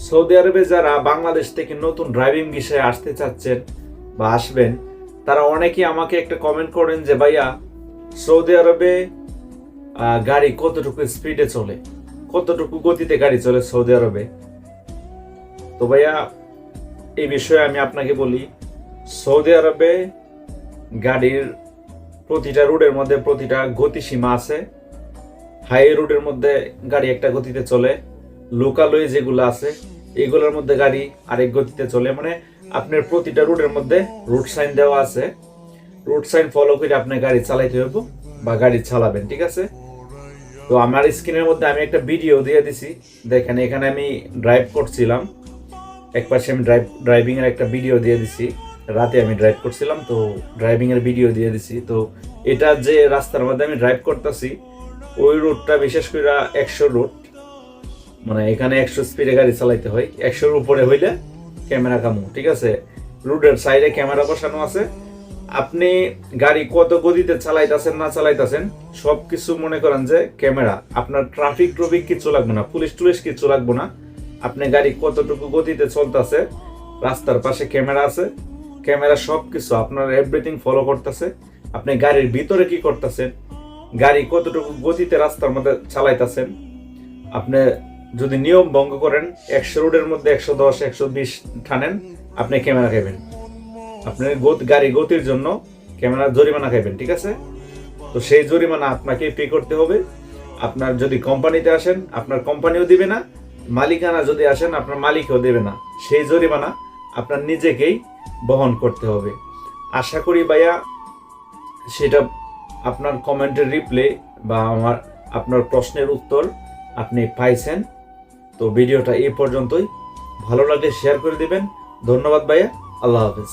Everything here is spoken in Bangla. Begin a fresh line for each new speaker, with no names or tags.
সৌদি আরবে যারা বাংলাদেশ থেকে নতুন ড্রাইভিং বিষয়ে আসতে চাচ্ছেন বা আসবেন, তারা অনেকেই আমাকে একটা কমেন্ট করেন যে ভাইয়া, সৌদি আরবে গাড়ি কতটুকু স্পিডে চলে, কতটুকু গতিতে গাড়ি চলে সৌদি আরবে। তো ভাইয়া, এই বিষয়ে আমি আপনাকে বলি, সৌদি আরবে গাড়ির প্রতিটা রুটের মধ্যে প্রতিটা গতিসীমা আছে। হাই রুটের মধ্যে গাড়ি একটা গতিতে চলে, লোকালয়ে যেগুলো আছে এগুলোর মধ্যে গাড়ি আরেক গতিতে চলে। মানে আপনার প্রতিটা রুটের মধ্যে রুট সাইন দেওয়া আছে, রুট সাইন ফলো করে আপনি গাড়ি চালাইতে হবে বা গাড়ি চালাবেন, ঠিক আছে। তো আমার স্ক্রিনের মধ্যে আমি একটা ভিডিও দিয়ে দিছি, দেখেন এখানে আমি ড্রাইভ করছিলাম, একপাশে আমি ড্রাইভিং এর একটা ভিডিও দিয়ে দিছি, রাতে আমি ড্রাইভ করছিলাম তো ড্রাইভিং এর ভিডিও দিয়ে দিছি। তো এটা যে রাস্তার মধ্যে আমি ড্রাইভ করতেছি ওই রুটটা বিশেষ করে 100 রুট, মানে এখানে 100 স্পিডে গাড়ি চালাইতে হয়, 100-র উপরে হইলে ক্যামেরা কামু, ঠিক আছে। রুটের সাইডে ক্যামেরা বসানো আছে, আপনি গাড়ি কত গতিতে চালাইতেছেন না চালাইতেছেন সবকিছু মনে করেন যে ক্যামেরা। আপনার ট্রাফিক কিছু লাগবে না, পুলিশ টুলিশ কিছু লাগবে না। আপনি গাড়ি কতটুকু গতিতে চলতেছে, রাস্তার পাশে ক্যামেরা আছে, ক্যামেরা সবকিছু আপনার এভরিথিং ফলো করতেছে। আপনি গাড়ির ভিতরে কি করতেছেন, গাড়ি কতটুকু গতিতে রাস্তার মধ্যে চালাইতেছেন। আপনি যদি নিয়ম ভঙ্গ করেন, 100 রুটের মধ্যে 110 120 টানেন, আপনি ক্যামেরা খাইবেন, আপনি গাড়ি গতির জন্য ক্যামেরা জরিমানা খাইবেন, ঠিক আছে। তো সেই জরিমানা আপনাকে পে করতে হবে। আপনার যদি কোম্পানিতে আসেন আপনার কোম্পানিও দিবে না, মালিকানা যদি আসেন আপনার মালিকও দেবে না, সেই জরিমানা আপনার নিজেকেই বহন করতে হবে। আশা করি ভাইয়া সেটা আপনার কমেন্টের রিপ্লাই বা আপনার প্রশ্নের উত্তর আপনি পাইছেন। তো ভিডিওটা এই পর্যন্তই, ভালো লাগলে শেয়ার করে দিবেন। ধন্যবাদ ভাইয়া, আল্লাহ হাফেজ।